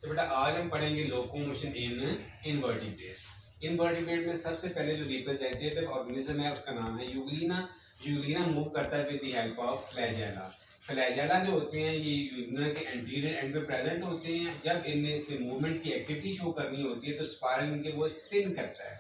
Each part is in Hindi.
तो बेटा आज हम पढ़ेंगे लोकोमोशन इन इनवर्टिब्रेट्स। इनवर्टिब्रेट में सबसे पहले जो रिप्रेजेंटेटिव ऑर्गेनिज्म है उसका नाम है यूग्लिना। यूग्लिना मूव करता है with the help of flagella. Flagella जो होते हैं ये यूग्लिना के एंटीरियर एंड में प्रेजेंट होते हैं। जब इनमें इसमें मूवमेंट की एक्टिविटी शो करनी होती है तो स्पायरल इनके वो स्पिन करता है।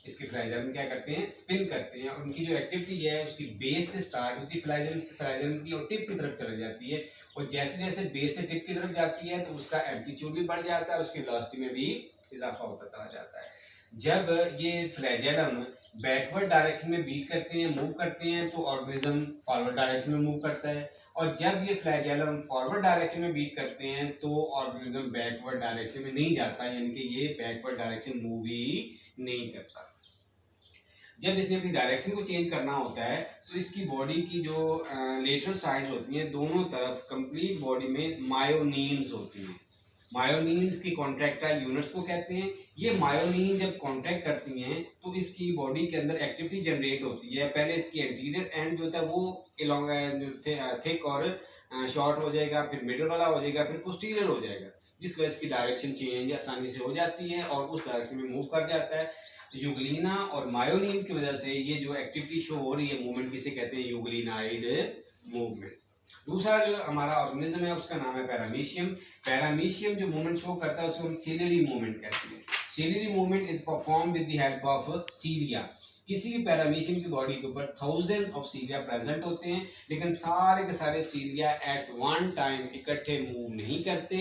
इसके फ्लैजेलम क्या करते हैं, स्पिन करते हैं। और उनकी जो एक्टिविटी है उसकी बेस से स्टार्ट होती है, फ्लैजेलम की और टिप की तरफ चली जाती है। और जैसे जैसे बेस से टिप की तरफ जाती है तो उसका एम्पलीट्यूड भी बढ़ जाता है, उसकी वेलोसिटी में भी इजाफा होता चला जाता है। जब ये फ्लैजेलम बैकवर्ड डायरेक्शन में बीट करते हैं, मूव करते हैं, तो ऑर्गेनिज्म फॉरवर्ड डायरेक्शन में मूव करता है। और जब ये फ्लैजेलम फॉरवर्ड डायरेक्शन में बीट करते हैं तो ऑर्गेनिज्म बैकवर्ड डायरेक्शन में नहीं जाता, यानी कि ये बैकवर्ड डायरेक्शन मूव ही नहीं करता। जब इसने अपनी डायरेक्शन को चेंज करना होता है तो इसकी बॉडी की जो लेटरल साइड्स होती हैं दोनों तरफ कंप्लीट बॉडी में मायोनीम्स होती हैं। मायोनीम्स की कॉन्ट्रैक्टाइल यूनिट्स को कहते हैं। ये मायोनीन जब कॉन्ट्रैक्ट करती हैं तो इसकी बॉडी के अंदर एक्टिविटी जनरेट होती है। पहले इसकी एंटीरियर एंड जो होता है वो थिक और शॉर्ट हो जाएगा, फिर मिडल वाला हो जाएगा, फिर पोस्टीरियर हो जाएगा, जिस वजह से इसकी डायरेक्शन चेंज आसानी से हो जाती है और उस डायरेक्शन में मूव कर जाता है। यूग्लिना और मायोनिन की वजह से ये जो एक्टिविटी शो हो रही है मूवमेंट, किसे कहते हैं, यूग्लिनाइड मूवमेंट। दूसरा जो हमारा ऑर्गेनिज्म है उसका नाम है पैरामीशियम। पैरामीशियम जो मूवमेंट शो करता है उसको हम सीलियरी मूवमेंट कहते हैं। Ciliary movement is perform with the help of सीलिया। किसी भी पैरामीशियम की बॉडी के ऊपर थाउजेंड्स ऑफ सीलिया प्रेजेंट होते हैं, लेकिन सारे के सारे सीलिया एट वन टाइम इकट्ठे मूव नहीं करते।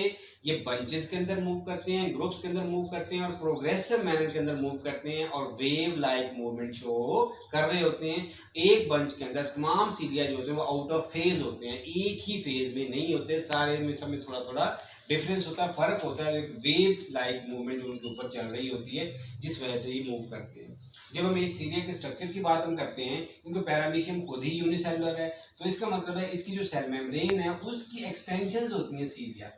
ये बंचेस के अंदर मूव करते हैं, ग्रुप्स के अंदर मूव करते हैं और प्रोग्रेसिव मैनर के अंदर मूव करते हैं और वेव लाइक मूवमेंट शो कर रहे होते हैं। एक बंच के अंदर तमाम सीलिया जो होते हैं वो आउट ऑफ फेज होते हैं, एक ही फेज में नहीं होते, सारे में सब में थोड़ा थोड़ा डिफरेंस होता है, फर्क होता है। वेव लाइक मूवमेंट उनके ऊपर चल रही होती है जिस वजह से ये मूव करते हैं। जब हम एक सीलिया के स्ट्रक्चर की बात हम करते हैं, क्योंकि पैरामीशियम खुद ही यूनिसेलुलर है, तो इसका मतलब है इसकी जो सेल मेम्ब्रेन है उसकी एक्सटेंशंस होती हैं cilia.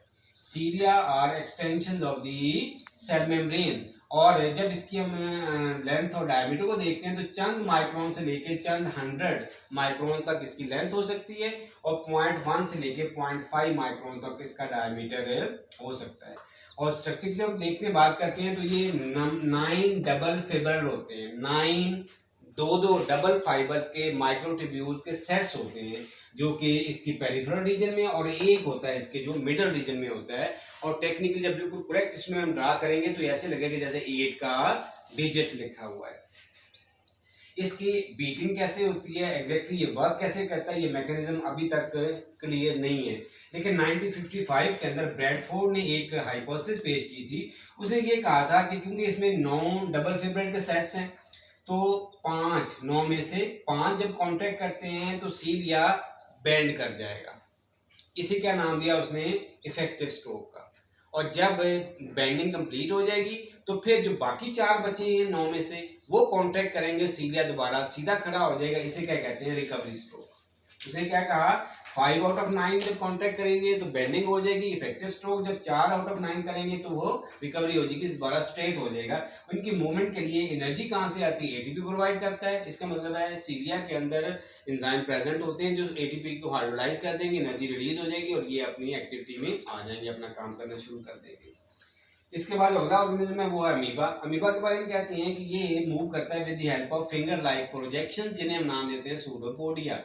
Cilia are extensions of the cell membrane. और जब इसकी हम लेंथ और डायमीटर को देखते हैं तो चंद माइक्रोन से लेके चंद 100 माइक्रोन तक इसकी लेंथ हो सकती है और 0.1 से लेके 0.5 माइक्रोन तक इसका डायमीटर हो सकता है। और स्ट्रक्चर की जब हम देखते हैं, बात करते हैं, तो ये 9 डबल फाइबर होते हैं। 9 दो डबल फाइबर्स के माइक्रोट्यूब्यूल के सेट्स होते हैं जो कि इसकी पेरिफेरल रीजन में, और एक होता है इसके जो मिडल रीजन में होता है। और टेक्निकली जब बिल्कुल करेक्ट इसमें हम ड्रा करेंगे तो ऐसे लगेगा जैसे 8 का डिजिट लिखा हुआ है। इसकी बीटिंग कैसे होती है, एग्जैक्टली ये वर्क कैसे करता है, ये मैकेनिज्म अभी तक क्लियर नहीं है। लेकिन 1955 के अंदर ब्रैडफोर्ड ने एक हाइपोथेसिस पेश की थी। उसने ये कहा था कि क्योंकि इसमें 9 डबल फाइबर के सेट्स हैं तो 9 में से 5 जब कॉन्ट्रैक्ट करते हैं तो सीलिया बेंड कर जाएगा। इसे क्या नाम दिया उसने, इफेक्टिव स्ट्रोक का। और जब बेंडिंग कंप्लीट हो जाएगी तो फिर जो बाकी 4 बचे हैं 9 में से वो कॉन्ट्रैक्ट करेंगे, सीलिया दोबारा सीधा खड़ा हो जाएगा। इसे क्या कहते हैं, रिकवरी स्ट्रोक। उसने क्या कहा, 5 आउट ऑफ 9 जब कॉन्ट्रैक्ट करेंगे तो बेंडिंग हो जाएगी, इफेक्टिव स्ट्रोक जब 4 आउट ऑफ 9 करेंगे तो वो रिकवरी हो जाएगी, दोबारा स्ट्रेट हो जाएगा। उनकी मूवमेंट के लिए एनर्जी कहाँ से आती है, एटीपी प्रोवाइड करता है। इसका मतलब है सीलिया के अंदर एंजाइम प्रेजेंट होते हैं जो एटीपी को हाइड्रोलाइज कर देंगे, एनर्जी रिलीज हो जाएगी और ये अपनी एक्टिविटी में आ जाएंगे, अपना काम करना शुरू कर देंगे। इसके बाद अगला ऑर्गेनिज्म है वो है अमीबा। अमीबा के बारे में कहते हैं कि ये मूव करता है with the help of finger like projection, जिन्हें हम नाम देते हैं सूडोपोडिया।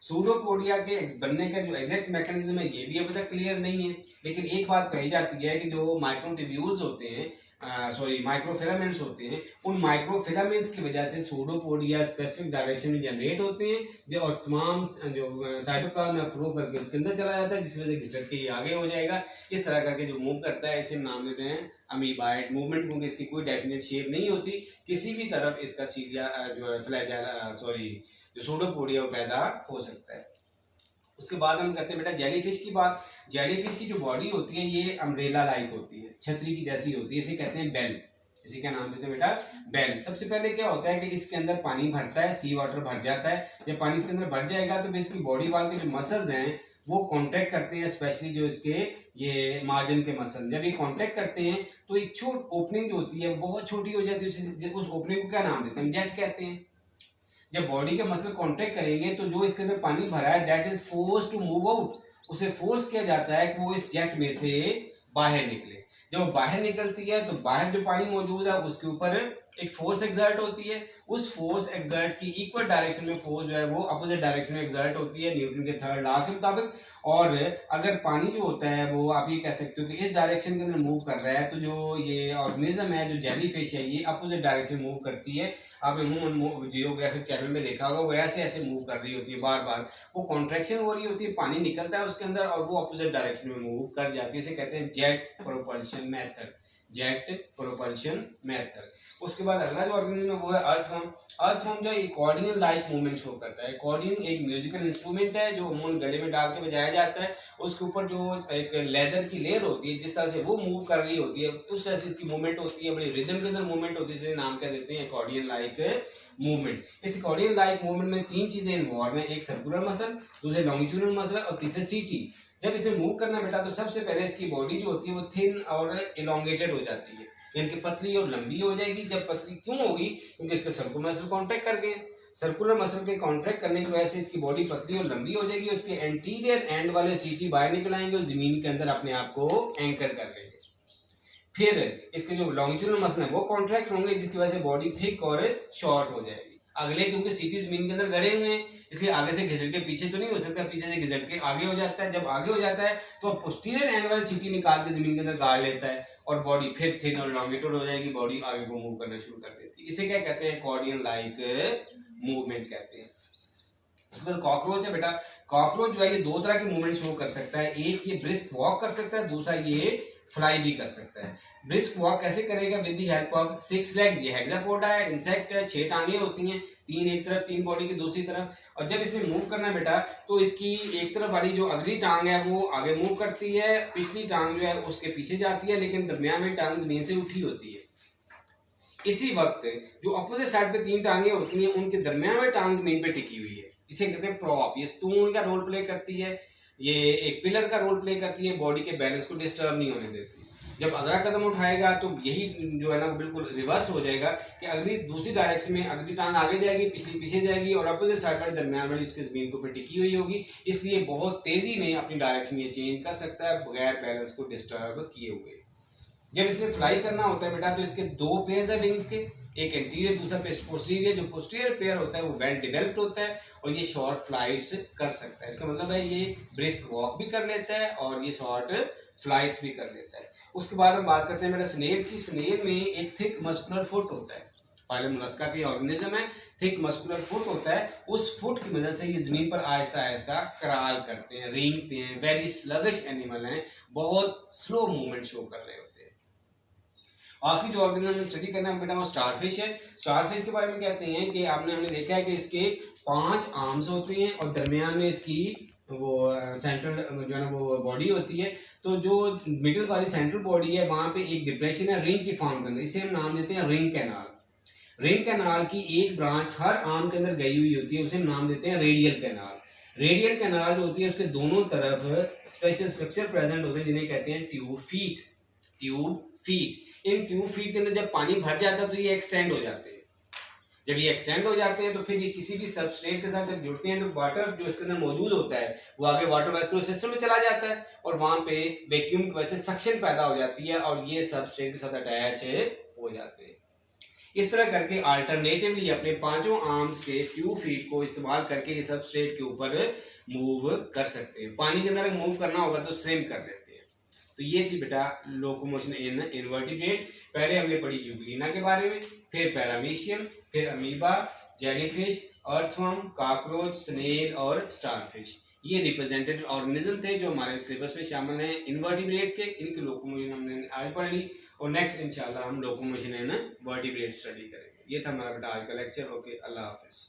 सूडोपोडिया के बनने का जो एग्जैक्ट मैकेनिज्म है ये भी अभी तक क्लियर नहीं है। लेकिन एक बात कही जाती है कि जो माइक्रोट्यूब्यूल्स होते हैं, माइक्रोफिलामेंट्स होते हैं, उन माइक्रोफिलामेंट्स की वजह से सूडोपोडिया स्पेसिफिक डायरेक्शन में जनरेट होते हैं जो और तमाम जो साइटोप्लाज्म में फ्लो करके उसके अंदर चला जाता है, जिस वजह से घिसट के आगे हो जाएगा। इस तरह करके जो मूव करता है इसे नाम देते हैं अमीबाइड मूवमेंट, क्योंकि इसकी कोई डेफिनेट शेप नहीं होती, किसी भी तरफ इसका सीलिया जो है फ्लैजेला जो सूडोपोडिया वो पैदा हो सकता है। उसके बाद हम करते हैं बेटा जेलीफिश की बात। जेलीफिश की जो बॉडी होती है ये अम्ब्रेला लाइक होती है, छतरी की जैसी होती है, इसे कहते हैं बेल। इसे क्या नाम देते हैं बेटा, बेल। सबसे पहले क्या होता है कि इसके अंदर पानी भरता है, सी वाटर भर जाता है। जब पानी इसके अंदर भर जाएगा तो इसकी बॉडी वाल के जो मसल्स हैं वो कॉन्ट्रैक्ट करते हैं, स्पेशली जो इसके ये मार्जिन के मसल। जब ये कॉन्ट्रैक्ट करते हैं तो एक छोटी ओपनिंग जो होती है बहुत छोटी हो जाती है, उस ओपनिंग को क्या नाम देते हैं, जेट कहते हैं। जब बॉडी के मसल कॉन्ट्रैक्ट करेंगे तो जो इसके अंदर पानी भरा है that is force to move out, उसे फोर्स किया जाता है कि वो इस जेट में से बाहर निकले। जब वो बाहर निकलती है तो बाहर जो पानी मौजूद है उसके ऊपर एक फोर्स एक्सर्ट होती है। उस फोर्स एक्सर्ट की इक्वल डायरेक्शन में फोर्स जो है वो अपोजिट डायरेक्शन में एक्सर्ट होती है न्यूटन के थर्ड लॉ के मुताबिक। और अगर पानी जो होता है वो आप ये कह सकते हो कि इस डायरेक्शन के अंदर मूव कर रहा है, तो जो ये ऑर्गेनिज्म है, जो जेली फिश है, ये अपोजिट डायरेक्शन मूव करती है। आपने अमूमन जियोग्राफिक चैनल में देखा होगा, वो ऐसे ऐसे मूव कर रही होती है, बार बार वो कॉन्ट्रैक्शन हो रही होती है, पानी निकलता है उसके अंदर और वो अपोजिट डायरेक्शन में मूव कर जाती है। इसे कहते हैं jet propulsion method, jet propulsion method. उसके बाद अगला जो ऑर्गेनिज्म है वो है अर्थवर्म। अर्थवर्म जो एकॉर्डियन लाइक मूवमेंट शो करता है। एकॉर्डियन एक म्यूजिकल इंस्ट्रूमेंट है जो अमूमन गले में डाल के बजाया जाता है। उसके ऊपर जो एक लेदर की लेयर होती है, जिस तरह से वो मूव कर रही होती है उस तरह से इसकी मूवमेंट होती है, बड़ी रिदम के अंदर मूवमेंट होती है, इसे नाम क्या देते हैं, एकॉर्डियन लाइक मूवमेंट। इस एकॉर्डियन लाइक मूवमेंट में तीन चीजें इन्वॉल्व हैं, एक सर्कुलर मसल, दूसरे लॉन्गिट्यूडनल मसल और तीसरे सीटी। जब इसे मूव करना बेटा तो सबसे पहले इसकी बॉडी जो होती है वो थिन और इलोंगेटेड हो जाती है, यानी कि पतली और लंबी हो जाएगी। जब पतली क्यों होगी, क्योंकि इसके सर्कुलर मसल कॉन्ट्रैक्ट कर गए। सर्कुलर मसल के कॉन्ट्रैक्ट करने की वजह से इसकी बॉडी पतली और लंबी हो जाएगी। उसके एंटीरियर एंड वाले सीटी बाहर निकल आएंगे और जमीन के अंदर अपने आप को एंकर कर लेंगे। फिर इसके जो लॉन्गिट्यूडनल मसल है वो कॉन्ट्रैक्ट होंगे, जिसकी वजह से बॉडी थिक और शॉर्ट हो जाएगी। अगले क्योंकि सीटी जमीन के अंदर गड़े हुए हैं, इसलिए आगे से घिसट के पीछे तो नहीं हो सकता, पीछे से घिसट के आगे हो जाता है। जब आगे हो जाता है तो पोस्टीरियर एंड वाली सीटी निकाल के जमीन के अंदर गाड़ लेता है और बॉडी फिर थिन और लॉन्गिट्यूड हो जाएगी, बॉडी आगे को मूव करना शुरू कर देती है। इसे क्या कहते हैं, एकॉर्डियन लाइक मूवमेंट कहते हैं। उसके बाद कॉकरोच है बेटा। कॉकरोच जो है ये दो तरह की मूवमेंट शो कर सकता है, एक ये ब्रिस्क वॉक कर सकता है, दूसरा ये फ्लाई भी कर सकता है। ब्रिस्क वॉक कैसे करेगा, with the help of 6 legs. ये हेक्सापोडा है, इंसेक्ट है, 6 टांगे होती हैं, 3 एक तरफ 3 बॉडी की दूसरी तरफ। और जब इसने मूव करना बेटा तो इसकी एक तरफ वाली जो अगली टांग है वो आगे मूव करती है, पिछली टांग जो है उसके पीछे जाती है, लेकिन दरमियान में टांग जमीन से उठी होती है। इसी वक्त जो अपोजिट साइड पे 3 टांगे होती हैं उनके दरमियान में टांग जमीन पे टिकी हुई है, इसे कहते हैं प्रॉप। ये स्टून का रोल प्ले करती है, ये एक पिलर का रोल प्ले करती है, बॉडी के बैलेंस को डिस्टर्ब नहीं होने देती। जब अगला कदम उठाएगा तो यही जो है ना बिल्कुल रिवर्स हो जाएगा कि अगली दूसरी डायरेक्शन में अगली टांग आगे जाएगी, पिछली पीछे जाएगी और अपोजिट साइड वाली दरमियान वाली उसके जमीन के ऊपर टिकी हुई होगी। इसलिए बहुत तेजी में अपनी डायरेक्शन ये चेंज कर सकता है बगैर बैलेंस को डिस्टर्ब किए हुए। जब इसमें फ्लाई करना होता है बेटा तो इसके 2 पेयर्स है विंग्स के, एक एंटीरियर दूसरा पोस्टीरियर। जो पोस्टीरियर पेयर होता है वो वेल डेवलप्ड होता है और ये शॉर्ट फ्लाइट्स कर सकता है। इसका मतलब है ये ब्रिस्क वॉक भी कर लेता है और ये शॉर्ट फ्लाइट्स भी कर लेता है। उसके बाद हम बात करते हैं बेटा स्नेल की। स्नेल में एक थिक मस्कुलर फुट होता है, फाइलम मोलस्का के ऑर्गेनिज्म है, थिक मस्कुलर फुट होता है। उस फुट की मदद से ये जमीन पर आहिस्ता आहिस्ता क्रॉल करते हैं, रेंगते हैं। वेरी स्लगिश एनिमल हैं, बहुत स्लो मूवमेंट शो कर रहे होते हैं। आखिरी जो ऑर्गेनिज्म स्टडी करना है बेटा वो स्टारफिश है। स्टारफिश के बारे में कहते हैं कि हमने देखा है कि इसके 5 आर्म्स होते हैं और दरमियान में इसकी वो सेंट्रल जो है ना वो बॉडी होती है। तो जो मिडिल वाली सेंट्रल बॉडी है वहाँ पे एक डिप्रेशन है रिंग की फॉर्म के अंदर, इसे हम नाम देते हैं रिंग कैनाल। रिंग कैनाल की एक ब्रांच हर आर्म के अंदर गई हुई होती है, उसे हम नाम देते हैं रेडियल कैनाल। रेडियल कैनाल जो होती है उसके दोनों तरफ स्पेशल स्ट्रक्चर प्रेजेंट होते हैं जिन्हें कहते हैं ट्यूब फीट। ट्यूब फीट, इन ट्यूब फीट के अंदर जब पानी भर जाता है तो ये एक्सटेंड हो जाते हैं। जब ये एक्सटेंड हो जाते हैं तो फिर ये किसी भी सबस्ट्रेट के साथ जब जुड़ते हैं तो वाटर जो इसके अंदर मौजूद होता है वो आगे वाटर वैक्यूम सिस्टम में चला जाता है और वहां पे वैक्यूम की वजह से सक्शन पैदा हो जाती है और ये सबस्ट्रेट के साथ अटैच हो जाते हैं। इस तरह करके अल्टरनेटिवली अपने 5 आर्म्स के ट्यूब फीट को इस्तेमाल करके ये सबस्ट्रेट के ऊपर मूव कर सकते हैं। पानी के अंदर मूव करना होगा तो स्विम कर लेते हैं। तो ये थी बेटा लोकोमोशन इन इनवर्टिब्रेट। पहले हमने पढ़ी यूग्लिना के बारे में, फिर पैरामीशियम, फिर amoeba, jellyfish, earthworm, cockroach, snail और स्टारफिश। ये रिप्रेजेंटेटिव ऑर्गेनिज्म थे जो हमारे सिलेबस में शामिल हैं इनवर्टिब्रेट के। इनकी लोकोमोशन हमने आगे पढ़ ली और नेक्स्ट इंशाल्लाह हम लोकोमोशन इन वर्टिब्रेट स्टडी करेंगे। ये था हमारा बेटा आज का लेक्चर। ओके, अल्लाह हाफिज।